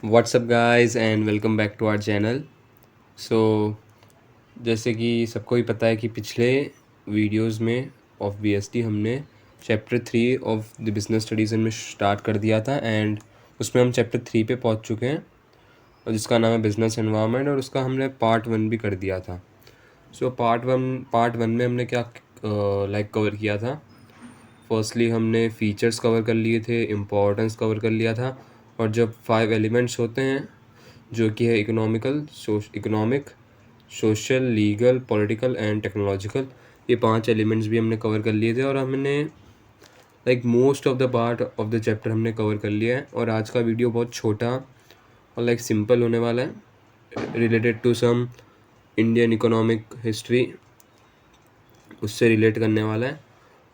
WhatsApp guys and welcome back to our channel. So जैसे कि सबको ही पता है कि पिछले वीडियोस में ऑफ बीएसटी हमने chapter 3 of the business studies में स्टार्ट कर दिया था एंड उसमें हम चैप्टर 3 पे पहुंच चुके हैं और जिसका नाम है बिजनेस एनवायरनमेंट और उसका हमने पार्ट 1 भी कर दिया था। सो पार्ट वन में हमने क्या कवर किया था। फर्स्टली हमने फीचर्स कवर कर लिए थे, इम्पोर्टेंस कवर कर लिया था और जब 5 एलिमेंट्स होते हैं जो कि है economic, social, legal, political and technological, ये 5 एलिमेंट्स भी हमने कवर कर लिए थे और हमने most of the part of the chapter हमने कवर कर लिया है। और आज का वीडियो बहुत छोटा और सिंपल होने वाला है, related to some Indian economic history, उससे रिलेट करने वाला है।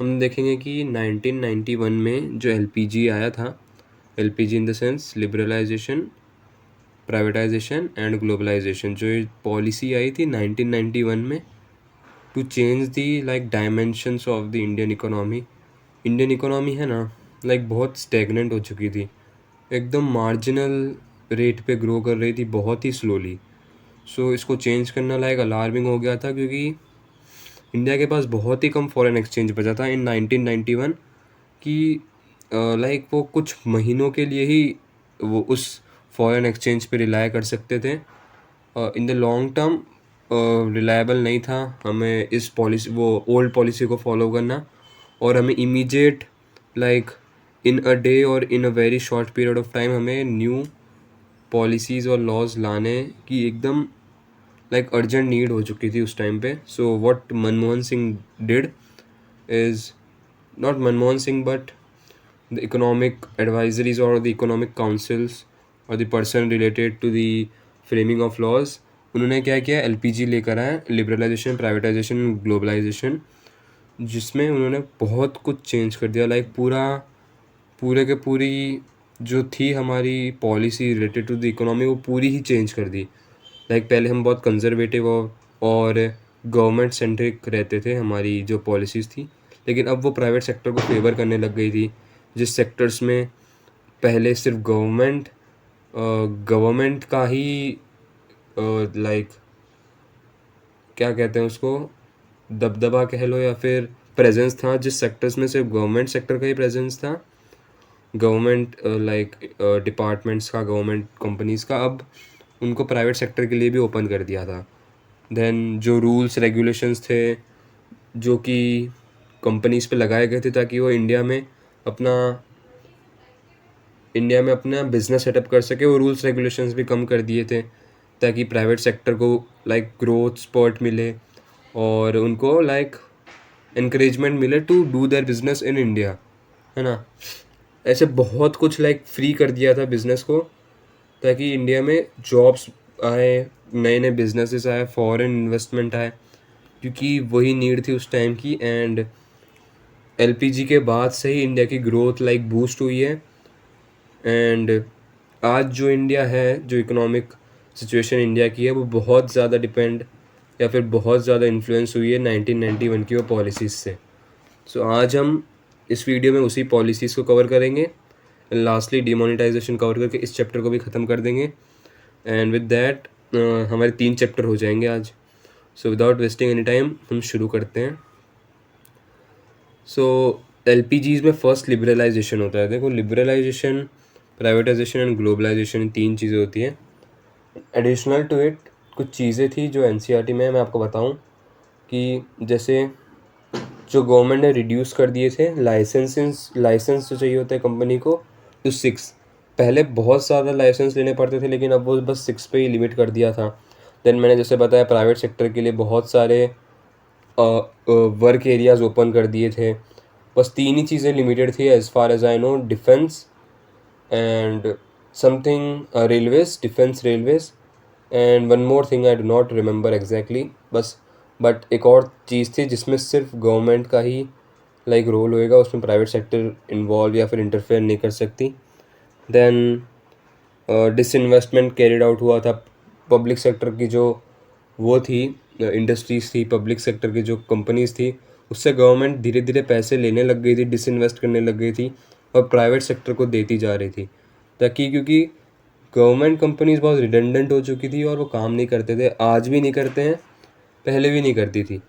हम देखेंगे कि 1991 में जो एलपीजी आया था, LPG in the sense liberalisation, privatisation and globalisation, जो ये पॉलिसी आई थी 1991 में to change the dimensions of the Indian economy. Indian economy है ना, बहुत स्टेगनेंट हो चुकी थी, एकदम मार्जिनल रेट पे ग्रो कर रही थी, बहुत ही स्लोली। सो इसको चेंज करना अलार्मिंग हो गया था, क्योंकि इंडिया के पास बहुत ही कम फॉरेन एक्सचेंज बचा था इन 1991 कि वो कुछ महीनों के लिए ही वो उस फॉरेन एक्सचेंज पे रिलाय कर सकते थे। In the long term reliable नहीं था हमें इस पॉलिसी, वो ओल्ड पॉलिसी को फॉलो करना, और हमें इमीडिएट इन अ डे और in a very short period of time हमें न्यू पॉलिसीज़ और लॉज लाने की एकदम अर्जेंट नीड हो चुकी थी उस टाइम पे। So what Manmohan Singh did is, not Manmohan Singh but the economic advisories or the economic councils or the person related to the framing of laws, उन्होंने क्या किया, एलपीजी लेकर आए, लिबरलाइजेशन, प्राइवेटाइजेशन, ग्लोबलाइजेशन, जिसमें उन्होंने बहुत कुछ चेंज कर दिया। पूरे के पूरी जो थी हमारी policy related to the economy, वो पूरी ही चेंज कर दी। पहले हम बहुत कंजर्वेटिव और गवर्नमेंट सेंट्रिक रहते थे, हमारी जो पॉलिसीज़ थी, लेकिन अब वो प्राइवेट सेक्टर को फेवर करने लग गई थी। जिस सेक्टर्स में पहले सिर्फ गवर्नमेंट का ही क्या कहते हैं उसको, दबदबा कह लो या फिर प्रेजेंस था, जिस सेक्टर्स में सिर्फ गवर्नमेंट सेक्टर का ही प्रेजेंस था, गवर्नमेंट डिपार्टमेंट्स का, गवर्नमेंट कंपनीज़ का, अब उनको प्राइवेट सेक्टर के लिए भी ओपन कर दिया था। देन जो रूल्स रेगुलेशंस थे जो कि कंपनीज़ पे लगाए गए थे ताकि वो इंडिया में अपना बिजनेस सेटअप कर सके, वो रूल्स रेगुलेशंस भी कम कर दिए थे ताकि प्राइवेट सेक्टर को ग्रोथ स्पॉट मिले और उनको encouragement मिले to do their business in India, है ना। ऐसे बहुत कुछ फ्री कर दिया था बिजनेस को, ताकि इंडिया में जॉब्स आए, नए नए बिजनेसेस आए, फॉरेन इन्वेस्टमेंट आए, क्योंकि वही नीड थी उस टाइम की। एंड एलपीजी के बाद से ही इंडिया की ग्रोथ बूस्ट हुई है। एंड आज जो इंडिया है, जो इकोनॉमिक सिचुएशन इंडिया की है, वो बहुत ज़्यादा डिपेंड या फिर बहुत ज़्यादा इन्फ्लुएंस हुई है 1991 की वो पॉलिसीज़ से। सो आज हम इस वीडियो में उसी पॉलिसीज़ को कवर करेंगे। लास्टली डिमोनेटाइजेशन कवर करके इस चैप्टर को भी ख़त्म कर देंगे। एंड विद दैट हमारे 3 चैप्टर हो जाएंगे आज। So without wasting any time हम शुरू करते हैं। सो एलपीजीज़ में फर्स्ट लिबरलाइजेशन होता है। देखो, लिबरलाइजेशन, प्राइवेटाइजेशन एंड ग्लोबलाइजेशन, 3 चीज़ें होती हैं। एडिशनल टू इट कुछ चीज़ें थी जो एनसीईआरटी में मैं आपको बताऊं, कि जैसे जो गवर्नमेंट ने रिड्यूस कर दिए थे लाइसेंस जो चाहिए होता है कंपनी को, टू 6। पहले बहुत ज़्यादा लाइसेंस लेने पड़ते थे, लेकिन अब वो बस 6 पे ही लिमिट कर दिया था। देन मैंने जैसे बताया, प्राइवेट सेक्टर के लिए बहुत सारे वर्क एरियाज़ ओपन कर दिए थे। बस 3 ही चीज़ें लिमिटेड थी as far as I know, defence and something railways, defence railways, and one more thing I do not remember exactly. बस बट एक और चीज़ थी जिसमें सिर्फ गवर्नमेंट का ही रोल होएगा, उसमें प्राइवेट सेक्टर इन्वॉल्व या फिर इंटरफेयर नहीं कर सकती। देन डिसइन्वेस्टमेंट कैरिड आउट हुआ था। पब्लिक सेक्टर की जो वो थी इंडस्ट्रीज़ थी, पब्लिक सेक्टर की जो कंपनीज़ थी, उससे गवर्नमेंट धीरे धीरे पैसे लेने लग गई थी, डिसइन्वेस्ट करने लग गई थी और प्राइवेट सेक्टर को देती जा रही थी, ताकि क्योंकि गवर्नमेंट कंपनीज बहुत रिडंडेंट हो चुकी थी और वो काम नहीं करते थे, आज भी नहीं करते हैं, पहले भी नहीं करती थी।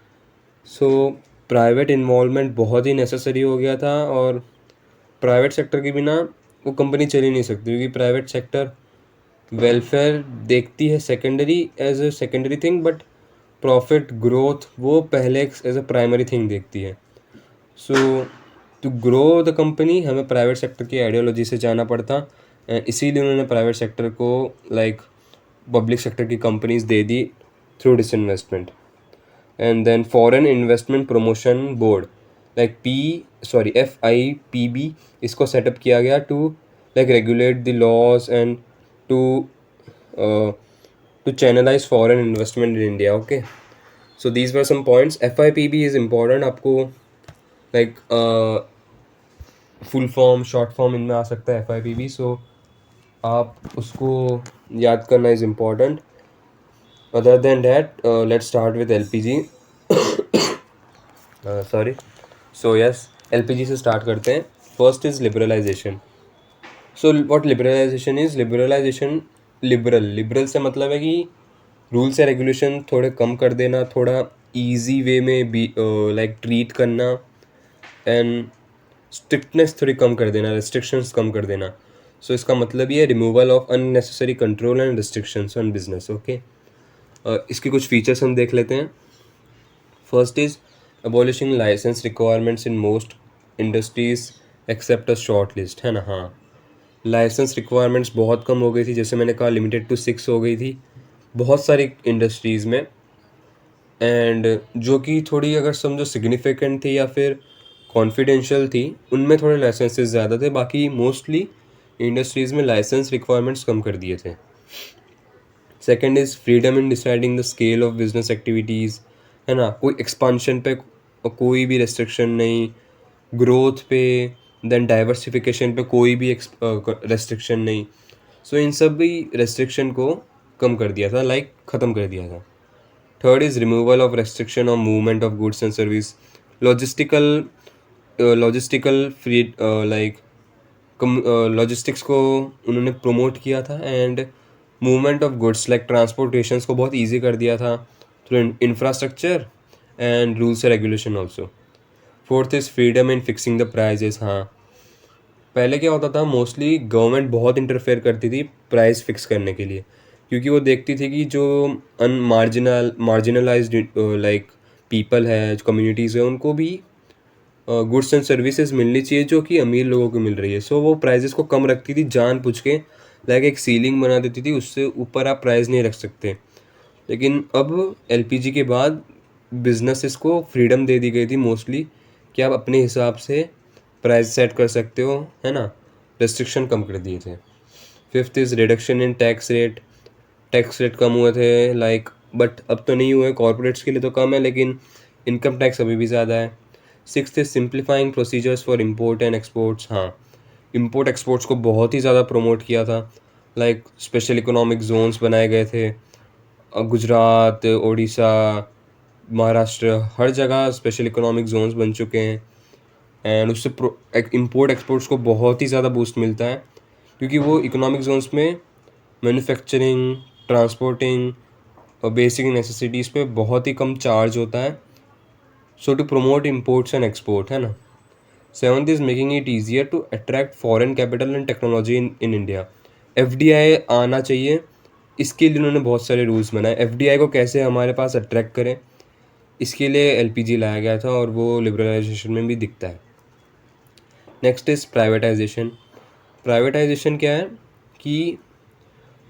सो प्राइवेट इन्वॉल्वमेंट बहुत ही नेसेसरी हो गया था, और प्राइवेट सेक्टर के बिना वो कंपनी चल ही नहीं सकती, क्योंकि प्राइवेट सेक्टर वेलफेयर देखती है secondary, as a secondary thing, but profit growth वो पहले एज अ प्राइमरी थिंग देखती है। So to grow the company हमें प्राइवेट सेक्टर की आइडियोलॉजी से जाना पड़ता, इसीलिए उन्होंने प्राइवेट सेक्टर को लाइक पब्लिक सेक्टर की कंपनीज दे दी through disinvestment. And then foreign investment promotion board, like FIPB, इसको सेटअप किया गया to like regulate the laws and to to channelize foreign investment in India. Okay, so these were some points. FIPB is important, आपको like full form short form इनमें आ सकता है FIPB, सो आप उसको याद करना is important. Other than that let's start with LPG. Sorry. So yes, LPG से start करते हैं. First is liberalisation. So what liberalisation is? Liberal से मतलब है कि रूल्स या रेगुलेशन थोड़े कम कर देना, थोड़ा ईजी वे में भी लाइक ट्रीट करना, एंड स्ट्रिक्टनेस थोड़ी कम कर देना, रेस्ट्रिक्शंस कम कर देना. सो इसका मतलब ये removal of unnecessary control and restrictions on business. Okay, इसके कुछ फीचर्स हम देख लेते हैं. First is abolishing licence requirements in most industries except a short list, है ना. हाँ, लाइसेंस रिक्वायरमेंट्स बहुत कम हो गई थी, जैसे मैंने कहा लिमिटेड टू 6 हो गई थी बहुत सारी इंडस्ट्रीज़ में, एंड जो कि थोड़ी अगर समझो सिग्निफिकेंट थी या फिर कॉन्फिडेंशियल थी, उनमें थोड़े लाइसेंसेस ज़्यादा थे. बाकी मोस्टली इंडस्ट्रीज़ में लाइसेंस रिक्वायरमेंट्स कम कर दिए थे. Second is freedom in deciding the scale of business activities, है ना. कोई एक्सपांशन पे कोई भी रेस्ट्रिक्शन नहीं, ग्रोथ पे, देन डाइवर्सिफिकेशन पे कोई भी रेस्ट्रिक्शन नहीं. सो इन सब भी रेस्ट्रिक्शन को कम कर दिया था, लाइक ख़त्म कर दिया था. Third is removal of restriction on movement of goods and service. Logistical free like logistics को उन्होंने प्रमोट किया था, and movement of goods like transportations को बहुत ईजी कर दिया था through infrastructure and rules and regulation also. Fourth is freedom in fixing the prices. हाँ, पहले क्या होता था, मोस्टली गवर्नमेंट बहुत इंटरफेयर करती थी प्राइस फिक्स करने के लिए, क्योंकि वो देखती थी कि जो मार्जिनलाइज्ड लाइक पीपल है, जो कम्युनिटीज़ है, उनको भी गुड्स एंड सर्विसेज मिलनी चाहिए जो कि अमीर लोगों को मिल रही है. सो वो प्राइजेस को कम रखती थी जानबूझ के, लाइक एक सीलिंग बना देती थी, उससे ऊपर आप प्राइस नहीं रख सकते. लेकिन अब LPG के बाद बिजनेसेस को फ्रीडम दे दी गई थी मोस्टली, कि आप अपने हिसाब से प्राइस सेट कर सकते हो, है ना. रेस्ट्रिक्शन कम कर दिए थे. Fifth is reduction in tax rate. Tax rate कम हुए थे लाइक, बट अब तो नहीं हुए, कॉर्पोरेट्स के लिए तो कम है, लेकिन इनकम टैक्स अभी भी ज़्यादा है. Sixth is simplifying procedures for import and exports. हाँ, इम्पोर्ट एक्सपोर्ट्स को बहुत ही ज़्यादा प्रमोट किया था, लाइक स्पेशल इकोनॉमिक जोन्स बनाए गए थे. गुजरात, उड़ीसा, महाराष्ट्र, हर जगह स्पेशल इकोनॉमिक जोन्स बन चुके हैं, एंड उससे इम्पोर्ट एक्सपोर्ट्स को बहुत ही ज़्यादा बूस्ट मिलता है, क्योंकि वो इकोनॉमिक जोन्स में मैन्युफैक्चरिंग, ट्रांसपोर्टिंग और बेसिक नेसेसिटीज़ पे बहुत ही कम चार्ज होता है. So to promote imports and export, है ना. Seventh is making it easier to attract foreign capital and technology in India. FDI आना चाहिए, इसके लिए उन्होंने बहुत सारे रूल्स बनाए. FDI को कैसे हमारे पास अट्रैक्ट करें, इसके लिए LPG लाया गया था, और वो लिबरलाइजेशन में भी दिखता है. Next is privatisation. प्राइवेटाइजेशन क्या है कि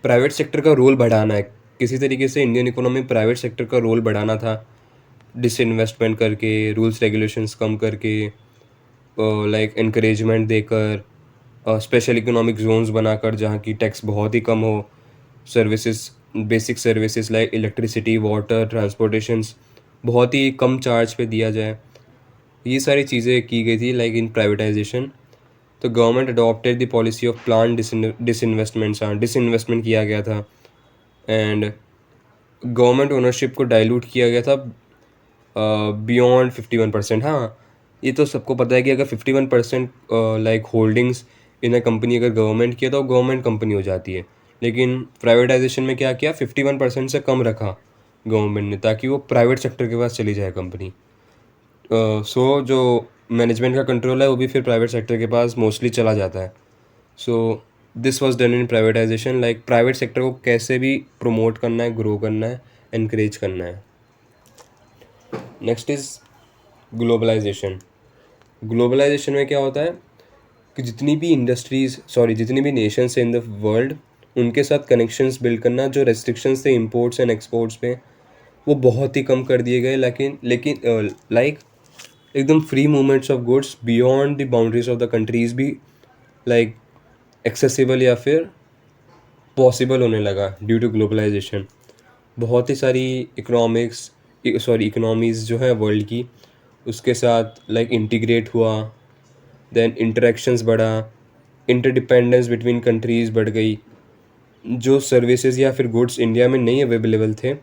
प्राइवेट सेक्टर का रोल बढ़ाना है. किसी तरीके से इंडियन इकोनॉमी में प्राइवेट सेक्टर का रोल बढ़ाना था, डिसइन्वेस्टमेंट करके, रूल्स रेगुलेशंस कम करके, लाइक इनकरेजमेंट देकर, स्पेशल इकोनॉमिक जोन्स बनाकर जहाँ की टैक्स बहुत ही कम हो, services, basic services like electricity, water, transportations बहुत ही कम चार्ज पे दिया जाए. ये सारी चीज़ें की गई थी लाइक इन प्राइवेटाइजेशन. तो government adopted the policy of plan disinvestments. हाँ, डिसइन्वेस्टमेंट किया गया था, एंड गवर्नमेंट ओनरशिप को डाइल्यूट किया गया था बियॉन्ड 51%. हाँ, ये तो सबको पता है कि अगर 51% like holdings in a company अगर गवर्नमेंट किया तो गवर्नमेंट कंपनी हो जाती है. लेकिन प्राइवेटाइजेशन में क्या किया, 51% से कम रखा गवर्नमेंट ने, ताकि वो प्राइवेट सेक्टर के पास चली जाए कंपनी। सो जो मैनेजमेंट का कंट्रोल है वो भी फिर प्राइवेट सेक्टर के पास मोस्टली चला जाता है। So this was done in privatisation, like private sector को कैसे भी प्रमोट करना है, ग्रो करना है, एनकरेज करना है। Next is globalisation. ग्लोबलाइजेशन में क्या होता है कि जितनी भी नेशंस इन द वर्ल्ड, उनके साथ कनेक्शंस बिल्ड करना। जो रेस्ट्रिक्शंस थे इम्पोर्ट्स एंड एक्सपोर्ट्स पे, वो बहुत ही कम कर दिए गए। लेकिन लाइक एकदम free movements of goods beyond the boundaries of the countries भी लाइक एक्सेसिबल या फिर पॉसिबल होने लगा ड्यू टू ग्लोबलाइजेशन। बहुत ही सारी इकोनॉमीज़ जो है वर्ल्ड की, उसके साथ लाइक इंटीग्रेट हुआ। देन इंटरेक्शंस बढ़ा, इंटरडिपेंडेंस बिटवीन कंट्रीज़ बढ़ गई। जो सर्विसेज या फिर गुड्स इंडिया में नहीं अवेलेबल थे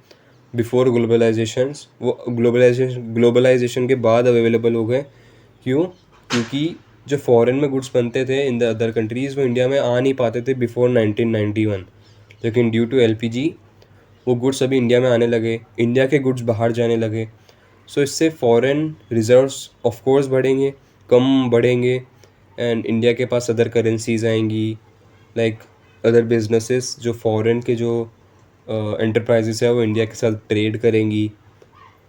बिफोर ग्लोबलाइजेशंस, वो ग्लोबलाइजेशन के बाद अवेलेबल हो गए। क्यों? क्योंकि जो फॉरेन में गुड्स बनते थे इन द अदर कंट्रीज़, वो इंडिया में आ नहीं पाते थे बिफोर 1991। लेकिन ड्यू टू एलपीजी वो गुड्स अभी इंडिया में आने लगे, इंडिया के गुड्स बाहर जाने लगे। सो इससे फॉरेन रिजर्व्स ऑफ कोर्स बढ़ेंगे, कम बढ़ेंगे, एंड इंडिया के पास अदर करेंसीज आएंगी। लाइक अदर बिजनेसेस जो फॉरेन के जो एंटरप्राइजेस है वो इंडिया के साथ ट्रेड करेंगी,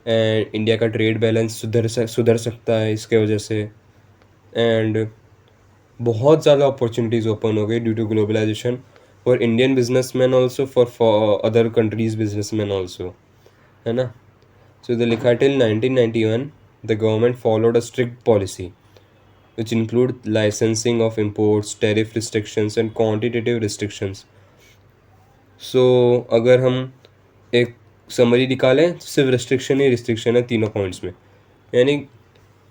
एंड इंडिया का ट्रेड बैलेंस सुधर सकता है इसके वजह से। एंड बहुत ज़्यादा अपॉर्चुनिटीज़ ओपन हो गई due to globalisation for Indian businessman also, for other countries businessman also, है ना। सो इधर लिखा है till 1991 the government followed a strict policy which include licensing of imports, tariff restrictions and quantitative restrictions. So अगर हम एक summary निकालें तो सिर्फ रिस्ट्रिक्शन ही रिस्ट्रिक्शन है तीनों पॉइंट्स में। यानी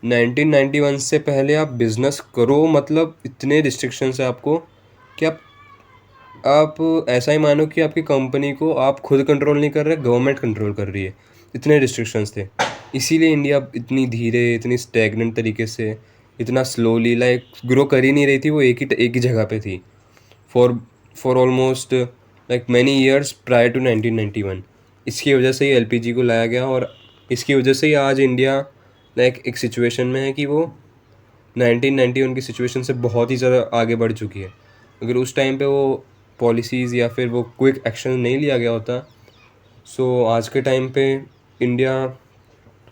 1991 से पहले आप बिज़नेस करो, मतलब इतने रिस्ट्रिक्शंस है आपको कि आप ऐसा ही मानो कि आपकी कंपनी को आप खुद कंट्रोल नहीं कर रहे, गवर्नमेंट कंट्रोल कर रही है। इतने रिस्ट्रिक्शंस थे, इसीलिए इंडिया इतनी धीरे, इतनी स्टैग्नेंट तरीके से, इतना स्लोली लाइक ग्रो कर ही नहीं रही थी। वो एक ही जगह पे थी for for almost like many years prior to 1991। इसकी वजह से ही एलपीजी को लाया गया, और इसकी वजह से ही आज इंडिया लाइक एक सिचुएशन में है कि वो 1991 की सिचुएशन से बहुत ही ज़्यादा आगे बढ़ चुकी है। अगर उस टाइम पे वो पॉलिसीज़ या फिर वो क्विक एक्शन नहीं लिया गया होता, सो आज के टाइम पे इंडिया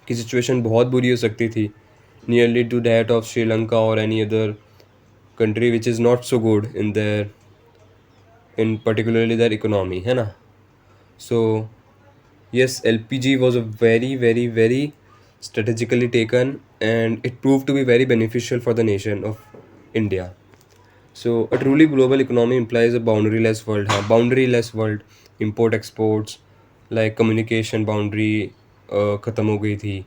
की सिचुएशन बहुत बुरी हो सकती थी, nearly to that of Sri Lanka और any other country which is not so good in particularly their economy, है ना। सो yes, LPG was a very strategically taken, and it proved to be very beneficial for the nation of India. So a truly global economy implies a boundaryless world. हाँ, boundaryless world, import exports, like communication boundary ख़त्म हो गई थी,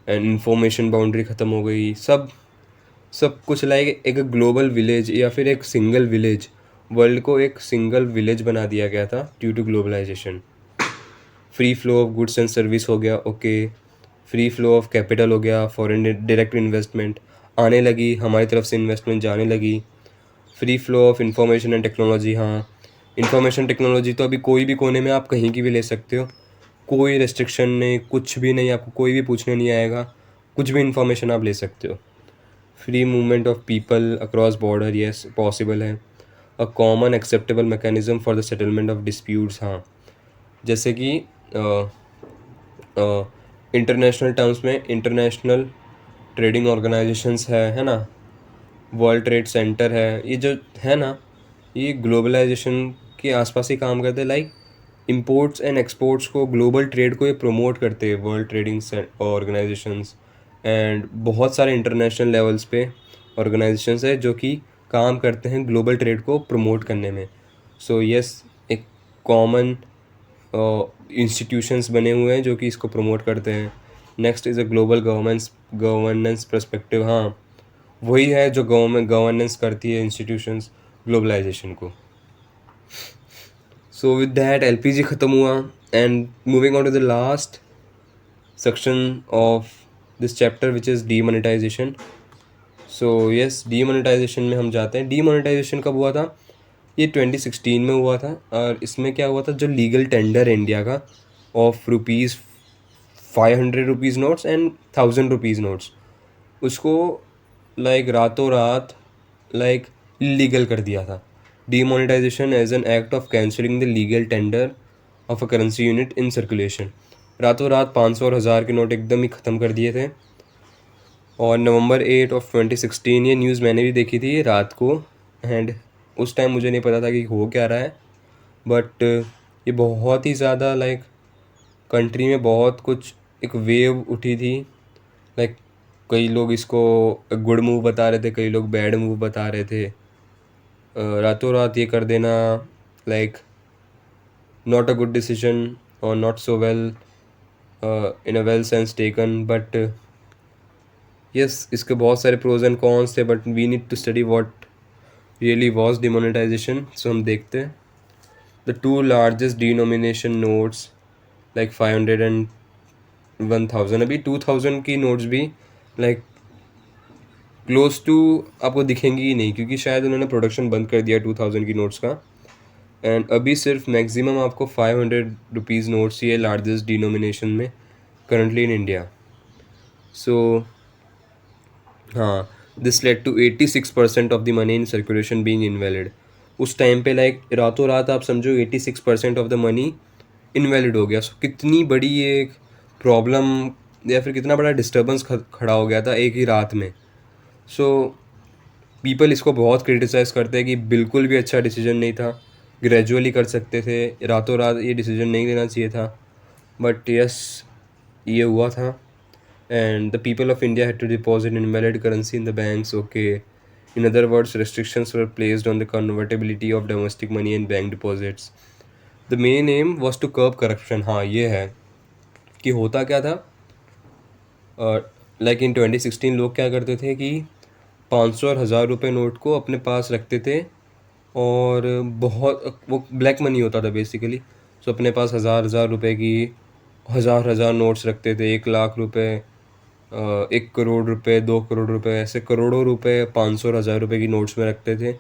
and information boundary ख़त्म हो गई। सब कुछ लाइक एक ग्लोबल विलेज या फिर एक सिंगल विलेज, वर्ल्ड को एक सिंगल विलेज बना दिया गया था due to globalisation. Free flow of goods and service हो गया, okay. Free flow of capital हो गया, फॉरेन डायरेक्ट इन्वेस्टमेंट आने लगी, हमारी तरफ से इन्वेस्टमेंट जाने लगी। Free flow of information and technology, हाँ, इंफॉर्मेशन टेक्नोलॉजी तो अभी कोई भी कोने में आप कहीं की भी ले सकते हो, कोई रेस्ट्रिक्शन नहीं, कुछ भी नहीं, आपको कोई भी पूछने नहीं आएगा, कुछ भी इंफॉर्मेशन आप ले सकते हो। Free movement of people across border, yes possible है। A common acceptable mechanism for the settlement of disputes, हाँ, जैसे कि इंटरनेशनल टर्म्स में इंटरनेशनल ट्रेडिंग ऑर्गेनाइजेशंस है ना, वर्ल्ड ट्रेड सेंटर है, ये जो है ना, ये ग्लोबलाइजेशन के आसपास ही काम करते हैं। लाइक इंपोर्ट्स एंड एक्सपोर्ट्स को, ग्लोबल ट्रेड को ये प्रमोट करते हैं वर्ल्ड ट्रेडिंग ऑर्गेनाइजेशंस, एंड बहुत सारे इंटरनेशनल लेवल्स पे ऑर्गेनाइजेशंस है जो कि काम करते हैं ग्लोबल ट्रेड को प्रमोट करने में। सो यस, एक कॉमन इंस्टीट्यूशंस बने हुए हैं जो कि इसको प्रमोट करते हैं। Next is a global governance perspective, हाँ, वही है जो गवर्नेंस करती है इंस्टीट्यूशंस ग्लोबलाइजेशन को। सो विद दैट एलपीजी ख़त्म हुआ, and moving on to the last section of this chapter which is demonetisation. So yes, demonetisation में हम जाते हैं। डीमोनेटाइजेशन कब हुआ था? ये 2016 में हुआ था। और इसमें क्या हुआ था, जो लीगल टेंडर इंडिया का of rupees 500 rupees notes and 1000 rupees notes, उसको लाइक रातों रात लाइक इलीगल कर दिया था। Demonetisation as an act of cancelling the legal tender of a currency unit in circulation. रातों रात 500 और 1000 के नोट एकदम ही ख़त्म कर दिए थे। और नवंबर 8 ऑफ 2016 ये न्यूज़ मैंने भी देखी थी रात को। एंड उस टाइम मुझे नहीं पता था कि हो क्या रहा है, बट ये बहुत ही ज़्यादा लाइक कंट्री में बहुत कुछ एक वेव उठी थी। लाइक कई लोग इसको गुड मूव बता रहे थे, कई लोग बैड मूव बता रहे थे। रातों रात ये कर देना like not a good decision और not so well in a well sense taken, but yes इसके बहुत सारे प्रोज एंड कॉन्स थे, but we need to study what really was demonetisation. So हम देखते हैं। The two largest denomination notes like 500 and 1000, अभी 2000 की नोट्स भी लाइक क्लोज टू आपको दिखेंगी ही नहीं, क्योंकि शायद उन्होंने प्रोडक्शन बंद कर दिया 2000 की नोट्स का। एंड अभी सिर्फ मैक्सिमम आपको 500 रुपीज़ नोट्स ही है लार्जेस्ट डिनोमिनेशन में करंटली इन इंडिया। सो हाँ, this led to 86% of the money in circulation being invalid. उस टाइम पे लाइक रातों रात आप समझो 86% ऑफ द मनी इनवैलिड हो गया। सो कितनी बड़ी ये एक प्रॉब्लम या फिर कितना बड़ा डिस्टर्बेंस खड़ा हो गया था एक ही रात में। सो पीपल इसको बहुत क्रिटिसाइज़ करते हैं कि बिल्कुल भी अच्छा डिसीजन नहीं था, ग्रेजुअली कर सकते थे, रातों रात ये डिसीजन नहीं लेना चाहिए था। बट यस ये हुआ था। And the people of India had to deposit invalid currency in the banks. Okay, in other words, restrictions were placed on the convertibility of domestic money and bank deposits. The main aim was to curb corruption. हाँ ये है कि होता क्या था, like in 2016 लोग क्या करते थे कि 500 और 1000 रुपये नोट को अपने पास रखते थे, और बहुत वो ब्लैक मनी होता था बेसिकली। सो अपने पास 1000 रुपये की हज़ार नोट्स रखते थे, 1 लाख रुपये, 1 करोड़ रुपए, 2 करोड़ रुपए, ऐसे करोड़ों रुपए 500 और 1000 रुपये की नोट्स में रखते थे।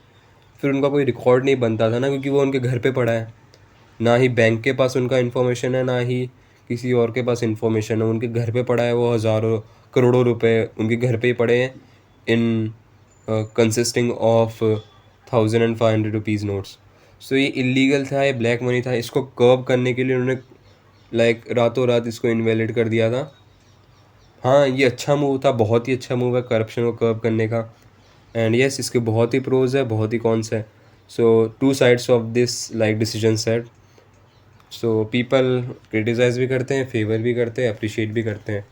फिर उनका कोई रिकॉर्ड नहीं बनता था ना, क्योंकि वो उनके घर पे पड़ा है। ना ही बैंक के पास उनका इन्फॉर्मेशन है, ना ही किसी और के पास इन्फॉर्मेशन है। उनके घर पे पड़ा है वो हज़ारों करोड़ों रुपए उनके घर पे ही पड़े हैं इन कंसिस्टिंग ऑफ 1500 रुपीज़ नोट्स। सो ये इलीगल था, ये ब्लैक मनी था। इसको कर्ब करने के लिए उन्होंने लाइक रातों रात इसको इनवैलिड कर दिया था। हाँ ये अच्छा मूव था, बहुत ही अच्छा मूव है करप्शन को कर्ब करने का। एंड यस इसके बहुत ही प्रोज है, बहुत ही कॉन्स है। So two sides of this like decision set. So people criticise भी करते हैं, फेवर भी करते हैं, अप्रिशिएट भी करते हैं।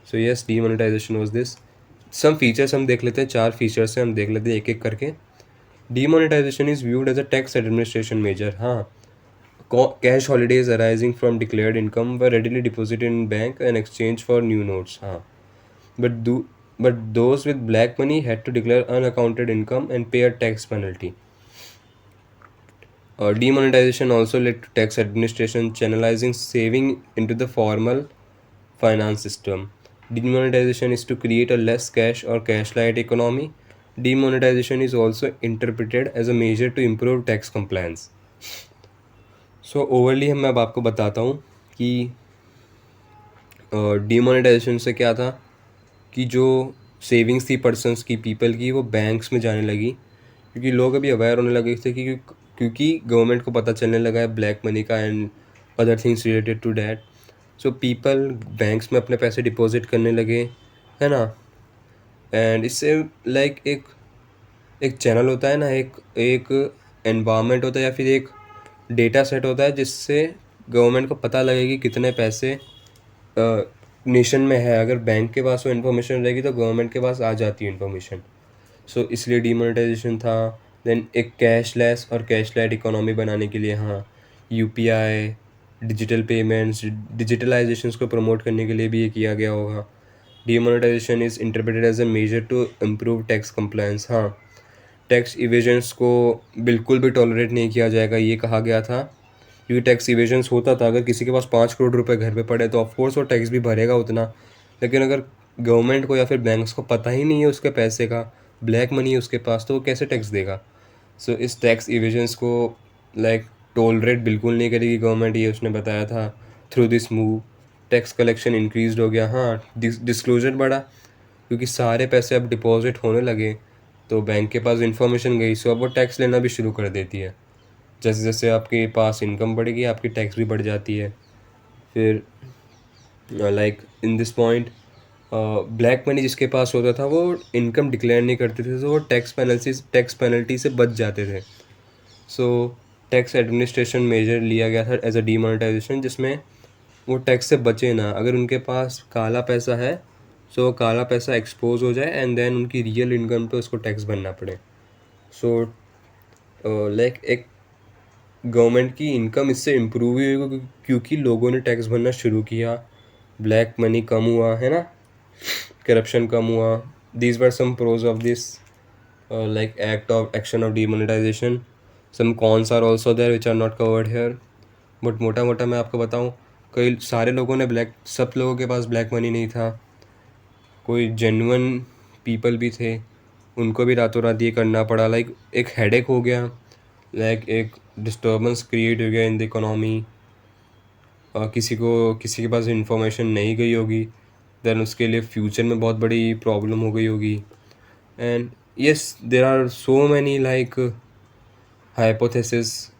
So yes demonetization was this. Some features हम देख लेते हैं, 4 फीचर्स हैं, हम देख लेते हैं एक एक करके। Demonetisation is viewed as a tax administration measure. हाँ, cash holdings arising from declared income were readily deposited in bank and exchange for new notes. हाँ, but those with black money had to declare unaccounted income and pay a tax penalty. Demonetization also led to tax administration channelizing saving into the formal finance system. Demonetization is to create a less cash or cash light economy. Demonetization is also interpreted as a measure to improve tax compliance. So overly मैं अब आपको बताता हूँ कि demonetisation से क्या था कि जो सेविंग्स थी पर्सनस की, पीपल की, वो बैंक्स में जाने लगी, क्योंकि लोग अभी अवेयर होने लगे थे कि क्योंकि गवर्नमेंट को पता चलने लगा है ब्लैक मनी का and other things related to that. So people banks में अपने पैसे डिपॉजिट करने लगे, है ना। एंड इससे लाइक एक चैनल होता है ना, एक एनवायरनमेंट होता है या फिर एक डेटा सेट होता है जिससे गवर्नमेंट को पता लगे कि कितने पैसे नेशन में है। अगर बैंक के पास वो इन्फॉर्मेशन रहेगी तो गवर्नमेंट के पास आ जाती है इन्फॉर्मेशन। सो इसलिए डीमोनेटाइजेशन था। देन एक कैशलेस और कैशलाइट इकोनॉमी बनाने के लिए हाँ यूपीआई, डिजिटल पेमेंट्स, डिजिटलाइजेशंस को प्रमोट करने के लिए भी ये किया गया होगा। Demonetization is interpreted as a major to improve tax compliance. हाँ, टैक्स इवेजन्स को बिल्कुल भी टॉलरेट नहीं किया जाएगा, ये कहा गया था। क्योंकि टैक्स इवेजन्स होता था, अगर किसी के पास 5 करोड़ रुपए घर पे पड़े तो ऑफकोर्स वो टैक्स भी भरेगा उतना। लेकिन अगर गवर्नमेंट को या फिर बैंक्स को पता ही नहीं है उसके पैसे का, ब्लैक मनी है उसके पास, तो वो कैसे टैक्स देगा। सो इस टैक्स इवेजन्स को लाइक टोलरेट बिल्कुल नहीं करेगी गवर्नमेंट, ये उसने बताया था। Through this move tax collection increase हो गया। हाँ, डिस्क्लोजर बढ़ा क्योंकि सारे पैसे अब डिपॉजिट होने लगे, तो बैंक के पास इंफॉर्मेशन गई, सो अब वो टैक्स लेना भी शुरू कर देती है। जैसे जैसे आपके पास इनकम बढ़ेगी आपकी टैक्स भी बढ़ जाती है। फिर like in this point black money जिसके पास होता था वो इनकम डिक्लेयर नहीं करते थे, तो वो टैक्स पेनल्टी से बच जाते थे। सो टैक्स एडमिनिस्ट्रेशन मेजर लिया गया था एज अ डीमोनेटाइजेशन, जिसमें वो टैक्स से बचे ना। अगर उनके पास काला पैसा है सो काला पैसा एक्सपोज हो जाए एंड देन उनकी रियल इनकम पे उसको टैक्स भरना पड़े। सो लाइक एक गवर्नमेंट की इनकम इससे इम्प्रूव ही हुई क्योंकि लोगों ने टैक्स भरना शुरू किया, ब्लैक मनी कम हुआ है ना, करप्शन कम हुआ। These were some pros of this like action of demonetization. Some cons are also there which are not covered here, but मोटा मोटा मैं आपको बताऊँ, कई सारे लोगों ने सब लोगों के पास ब्लैक मनी नहीं था। कोई जेन्युइन पीपल भी थे, उनको भी रातों रात ये करना पड़ा। लाइक एक हेडेक हो गया, लाइक एक डिस्टर्बेंस क्रिएट हो गया इन द इकोनॉमी। किसी के पास इंफॉर्मेशन नहीं गई होगी, देन उसके लिए फ्यूचर में बहुत बड़ी प्रॉब्लम हो गई होगी। And yes, there are so many like hypotheses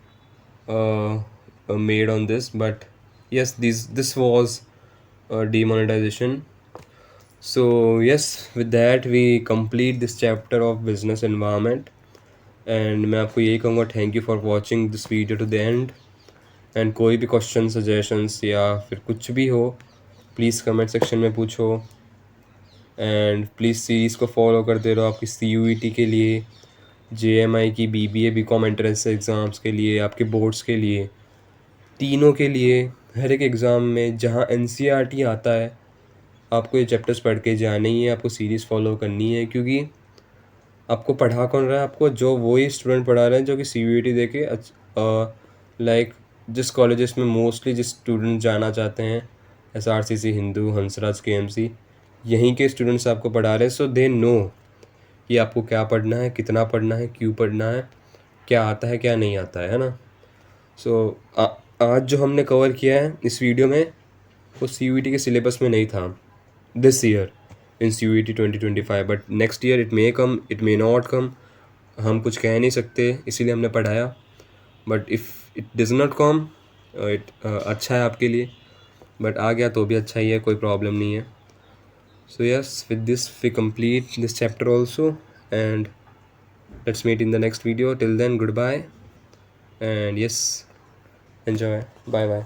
made on this, but yes, this was demonetization. So yes, with that we complete this chapter of business environment, and मैं आपको यही कहूँगा, thank you for watching this video to the end. And कोई भी question suggestions या फिर कुछ भी हो प्लीज़ कमेंट सेक्शन में पूछो। एंड प्लीज़ सीरीज़ को फॉलो करते रहो आपकी CUET के लिए, JMI की, BBA BCom एंट्रेंस एग्ज़ाम्स के लिए, आपके बोर्ड्स के लिए, तीनों के लिए। हर एक एग्ज़ाम में जहाँ NCERT आता है आपको ये चैप्टर्स पढ़ के जाना ही है, आपको सीरीज़ फॉलो करनी है। क्योंकि आपको पढ़ा कौन रहा है, आपको जो वही स्टूडेंट पढ़ा रहे हैं जो कि CUET दे के लाइक जिस कॉलेजेस में मोस्टली जिस स्टूडेंट जाना चाहते हैं, SRCC, हिंदू, हंसराज, KMC, यहीं के स्टूडेंट्स आपको पढ़ा रहे हैं। सो दे नो कि आपको क्या पढ़ना है, कितना पढ़ना है, क्यों पढ़ना है, क्या आता है क्या नहीं आता है ना। सो आज जो हमने कवर किया है इस वीडियो में वो CUET के सिलेबस में नहीं था this year in CUET 2025, but next year it may come, it may not come, हम कुछ कह नहीं सकते, इसीलिए हमने पढ़ाया। But if it does not come, it अच्छा है आपके लिए, बट आ गया तो भी अच्छा ही है, कोई प्रॉब्लम नहीं है। So yes, with this we complete this chapter also, and let's meet in the next video. Till then, goodbye, and yes, enjoy. Bye bye.